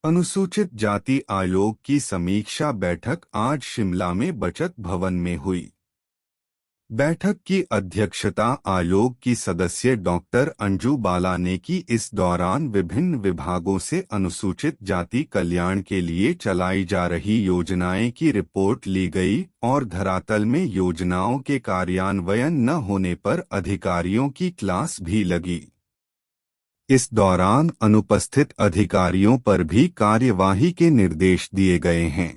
अनुसूचित जाति आयोग की समीक्षा बैठक आज शिमला में बचत भवन में हुई। बैठक की अध्यक्षता आयोग की सदस्य डॉक्टर अंजू बाला ने की। इस दौरान विभिन्न विभागों से अनुसूचित जाति कल्याण के लिए चलाई जा रही योजनाएं की रिपोर्ट ली गई और धरातल में योजनाओं के कार्यान्वयन न होने पर अधिकारियों की क्लास भी लगी। इस दौरान अनुपस्थित अधिकारियों पर भी कार्यवाही के निर्देश दिए गए हैं।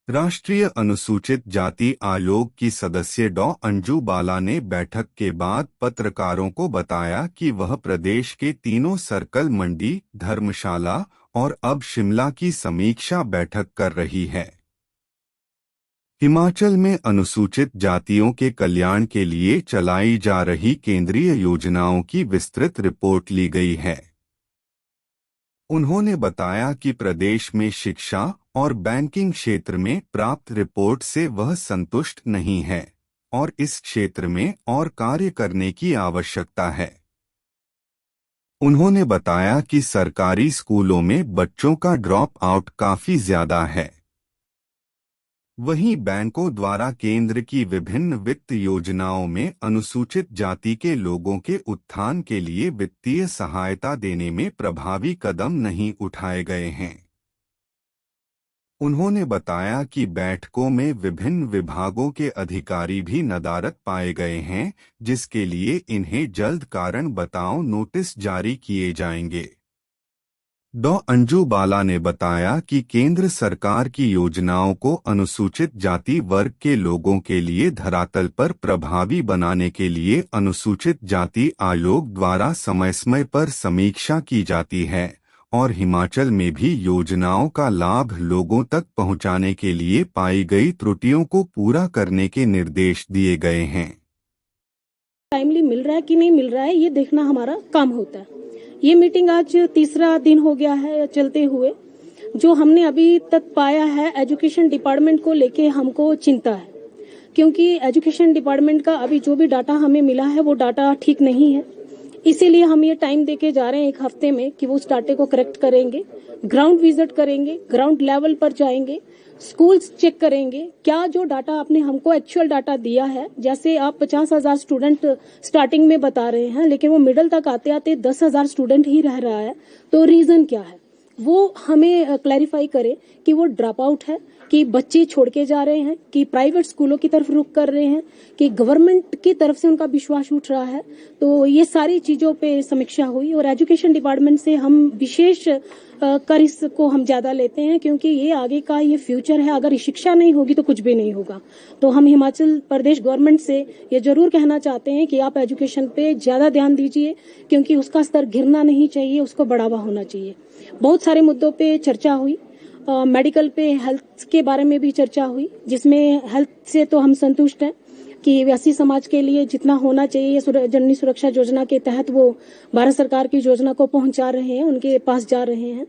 राष्ट्रीय अनुसूचित जाति आयोग की सदस्य डॉ अंजू बाला ने बैठक के बाद पत्रकारों को बताया कि वह प्रदेश के तीनों सर्कल मंडी, धर्मशाला और अब शिमला की समीक्षा बैठक कर रही है। हिमाचल में अनुसूचित जातियों के कल्याण के लिए चलाई जा रही केंद्रीय योजनाओं की विस्तृत रिपोर्ट ली गई है। उन्होंने बताया कि प्रदेश में शिक्षा और बैंकिंग क्षेत्र में प्राप्त रिपोर्ट से वह संतुष्ट नहीं है और इस क्षेत्र में और कार्य करने की आवश्यकता है। उन्होंने बताया कि सरकारी स्कूलों में बच्चों का ड्रॉप आउट काफी ज्यादा है। वहीं बैंकों द्वारा केंद्र की विभिन्न वित्त योजनाओं में अनुसूचित जाति के लोगों के उत्थान के लिए वित्तीय सहायता देने में प्रभावी कदम नहीं उठाए गए हैं। उन्होंने बताया कि बैठकों में विभिन्न विभागों के अधिकारी भी नदारद पाए गए हैं, जिसके लिए इन्हें जल्द कारण बताओ नोटिस जारी किए जाएंगे। डॉ अंजू बाला ने बताया कि केंद्र सरकार की योजनाओं को अनुसूचित जाति वर्ग के लोगों के लिए धरातल पर प्रभावी बनाने के लिए अनुसूचित जाति आयोग द्वारा समय समय पर समीक्षा की जाती है और हिमाचल में भी योजनाओं का लाभ लोगों तक पहुंचाने के लिए पाई गई त्रुटियों को पूरा करने के निर्देश दिए गए हैं। टाइमली मिल रहा है कि नहीं मिल रहा है, ये देखना हमारा काम होता है। ये मीटिंग आज तीसरा दिन हो गया है चलते हुए। जो हमने अभी तक पाया है, एजुकेशन डिपार्टमेंट को लेके हमको चिंता है, क्योंकि एजुकेशन डिपार्टमेंट का अभी जो भी डाटा हमें मिला है वो डाटा ठीक नहीं है। इसीलिए हम ये टाइम देके जा रहे हैं 1 हफ्ते में कि वो उस डाटे को करेक्ट करेंगे, ग्राउंड विजिट करेंगे, ग्राउंड लेवल पर जाएंगे, स्कूल्स चेक करेंगे, क्या जो डाटा आपने हमको एक्चुअल डाटा दिया है। जैसे आप 50,000 स्टूडेंट स्टार्टिंग में बता रहे हैं, लेकिन वो मिडल तक आते आते 10,000 स्टूडेंट ही रह रहा है, तो रीजन क्या है वो हमें क्लैरिफाई करे कि वो ड्रॉप आउट है, कि बच्चे छोड़ के जा रहे हैं, कि प्राइवेट स्कूलों की तरफ रुख कर रहे हैं, कि गवर्नमेंट की तरफ से उनका विश्वास उठ रहा है। तो ये सारी चीजों पे समीक्षा हुई और एजुकेशन डिपार्टमेंट से हम विशेष कर इसको हम ज्यादा लेते हैं, क्योंकि ये आगे का ये फ्यूचर है। अगर शिक्षा नहीं होगी तो कुछ भी नहीं होगा। तो हम हिमाचल प्रदेश गवर्नमेंट से ये जरूर कहना चाहते हैं कि आप एजुकेशन पे ज्यादा ध्यान दीजिए, क्योंकि उसका स्तर गिरना नहीं चाहिए, उसको बढ़ावा होना चाहिए। बहुत सारे मुद्दों पे चर्चा हुई। मेडिकल पे हेल्थ के बारे में भी चर्चा हुई, जिसमें हेल्थ से तो हम संतुष्ट हैं कि वैसी समाज के लिए जितना होना चाहिए जननी सुरक्षा योजना के तहत वो भारत सरकार की योजना को पहुंचा रहे हैं, उनके पास जा रहे हैं।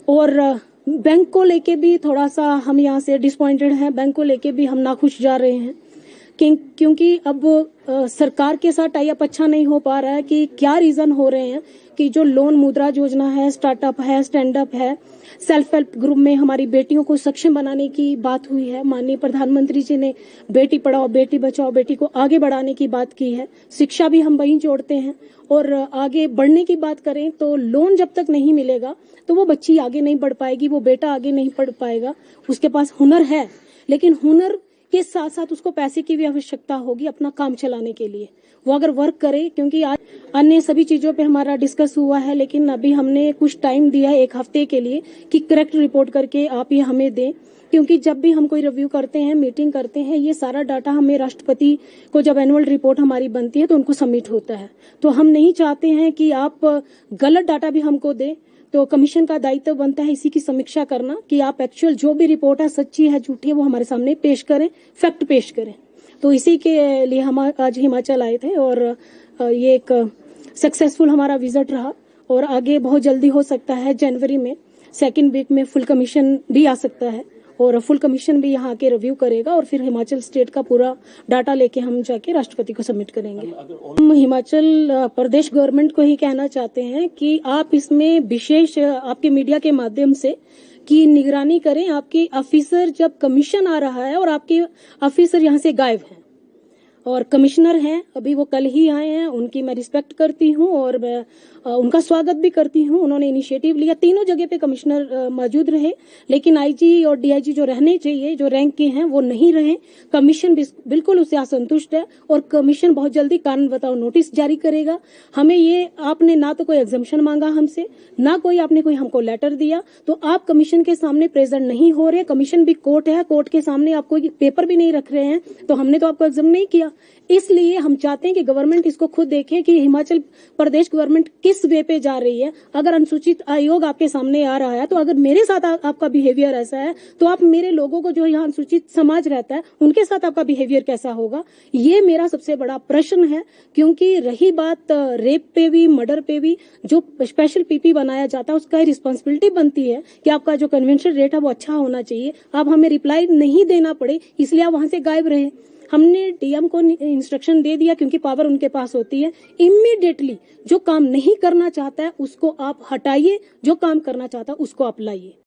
और बैंक को लेके भी थोड़ा सा हम यहाँ से डिसअपॉइंटेड हैं। बैंक को लेके भी हम नाखुश जा रहे हैं, क्योंकि अब सरकार के साथ टाई अप अच्छा नहीं हो पा रहा है। कि क्या रीजन हो रहे हैं कि जो लोन मुद्रा योजना है, स्टार्टअप है, स्टैंड अप है, सेल्फ हेल्प ग्रुप में हमारी बेटियों को सक्षम बनाने की बात हुई है। माननीय प्रधानमंत्री जी ने बेटी पढ़ाओ बेटी बचाओ, बेटी को आगे बढ़ाने की बात की है। शिक्षा भी हम वहीं जोड़ते हैं और आगे बढ़ने की बात करें तो लोन जब तक नहीं मिलेगा तो वो बच्ची आगे नहीं बढ़ पाएगी, वो बेटा आगे नहीं बढ़ पाएगा। उसके पास हुनर है, लेकिन हुनर के साथ साथ उसको पैसे की भी आवश्यकता होगी अपना काम चलाने के लिए। वो अगर वर्क करे, क्योंकि आज अन्य सभी चीजों पे हमारा डिस्कस हुआ है, लेकिन अभी हमने कुछ टाइम दिया है 1 हफ्ते के लिए कि करेक्ट रिपोर्ट करके आप ये हमें दें। क्योंकि जब भी हम कोई रिव्यू करते हैं, मीटिंग करते हैं, ये सारा डाटा हमें राष्ट्रपति को जब एनुअल रिपोर्ट हमारी बनती है तो उनको सबमिट होता है। तो हम नहीं चाहते हैं कि आप गलत डाटा भी हमको दें। तो कमीशन का दायित्व बनता है इसी की समीक्षा करना कि आप एक्चुअल जो भी रिपोर्ट है, सच्ची है झूठी है, वो हमारे सामने पेश करें, फैक्ट पेश करें। तो इसी के लिए हम आज हिमाचल आए थे और ये एक सक्सेसफुल हमारा विजिट रहा और आगे बहुत जल्दी हो सकता है जनवरी में 2nd वीक में फुल कमीशन भी आ सकता है और फुल कमीशन भी यहाँ के रिव्यू करेगा और फिर हिमाचल स्टेट का पूरा डाटा लेके हम जाके राष्ट्रपति को सबमिट करेंगे। हम हिमाचल प्रदेश गवर्नमेंट को ही कहना चाहते हैं कि आप इसमें विशेष आपके मीडिया के माध्यम से की निगरानी करें। आपके ऑफिसर जब कमीशन आ रहा है और आपके ऑफिसर यहाँ से गायब हैं और कमिश्नर हैं, अभी वो कल ही आए हैं, उनकी मैं रिस्पेक्ट करती हूँ और मैं उनका स्वागत भी करती हूँ। उन्होंने इनिशिएटिव लिया, तीनों जगह पे कमिश्नर मौजूद रहे, लेकिन आईजी और डीआईजी जो रहने चाहिए, जो रैंक के हैं, वो नहीं रहे। कमीशन बिल्कुल उससे असंतुष्ट है और कमीशन बहुत जल्दी कारण बताओ नोटिस जारी करेगा। हमें ये आपने ना तो कोई एग्जम्पशन मांगा हमसे, ना कोई आपने कोई हमको लेटर दिया, तो आप कमीशन के सामने प्रेजेंट नहीं हो रहे। कमीशन भी कोर्ट है, कोर्ट के सामने आप कोई पेपर भी नहीं रख रहे हैं, तो हमने तो आपको एग्जाम नहीं किया। इसलिए हम चाहते हैं कि गवर्नमेंट इसको खुद देखे कि हिमाचल प्रदेश गवर्नमेंट किस वे पे जा रही है। अगर अनुसूचित आयोग आपके सामने आ रहा है, तो अगर मेरे साथ आपका बिहेवियर ऐसा है, तो आप मेरे लोगों को जो यहाँ अनुसूचित समाज रहता है उनके साथ आपका बिहेवियर कैसा होगा, ये मेरा सबसे बड़ा प्रश्न है। क्योंकि रही बात रेप पे भी, मर्डर पे भी जो स्पेशल पीपी बनाया जाता है, उसका रिस्पॉन्सिबिलिटी बनती है कि आपका जो कन्वेंशन रेट है वो अच्छा होना चाहिए। अब हमें रिप्लाई नहीं देना पड़े, इसलिए आप वहां से गायब रहे। हमने डीएम को इंस्ट्रक्शन दे दिया, क्योंकि पावर उनके पास होती है। इमीडिएटली जो काम नहीं करना चाहता है उसको आप हटाइए, जो काम करना चाहता है उसको आप लाइए।